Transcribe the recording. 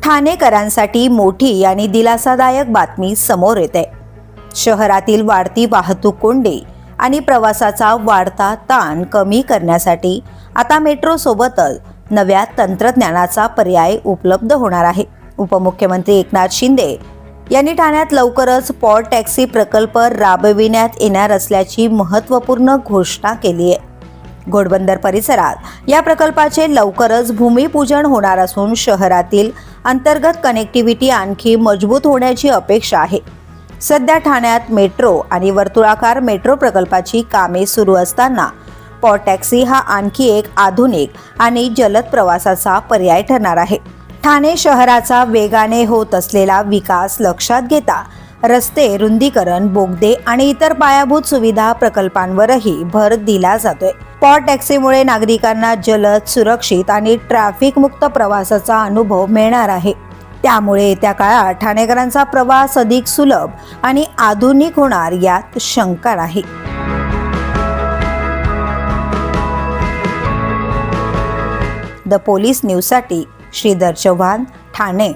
ठाणेकरांसाठी मोठी आणि दिलासादायक बातमी समोर येते। शहरातील वाढती वाहतूक कोंडी आणि प्रवासाचा वाढता ताण कमी करण्यासाठी आता मेट्रो सोबतच नव्या तंत्रज्ञानाचा पर्याय उपलब्ध होणार आहे। उपमुख्यमंत्री एकनाथ शिंदे यांनी ठाण्यात लवकरच पॉड टॅक्सी प्रकल्प राबविण्यात येणार असल्याची महत्त्वपूर्ण घोषणा केली आहे। घोडबंदर परिसरात या प्रकल्पाचे लवकरच भूमिपूजन होणार असून शहरातील अंतर्गत कनेक्टिव्हिटी आणखी मजबूत होण्याची अपेक्षा आहे। सध्या ठाण्यात मेट्रो आणि वर्तुळाकार मेट्रो प्रकल्पाची कामे सुरू असताना पॉड टॅक्सी हा आणखी एक आधुनिक आणि जलद प्रवासाचा पर्याय ठरणार आहे। ठाणे शहराचा वेगाने होत असलेला विकास लक्षात घेता रस्ते रुंदीकरण, बोगदे आणि इतर पायाभूत सुविधा प्रकल्पांवरही भर दिला जातोय। पॉड टॅक्सीमुळे नागरिकांना जलद, सुरक्षित आणि ट्रॅफिक मुक्त प्रवासाचा अनुभव मिळणार आहे। त्यामुळे येत्या काळात ठाणेकरांचा प्रवास अधिक सुलभ आणि आधुनिक होणार यात शंका नाही। द पोलीस न्यूजसाठी श्रीधर चव्हाण, ठाणे।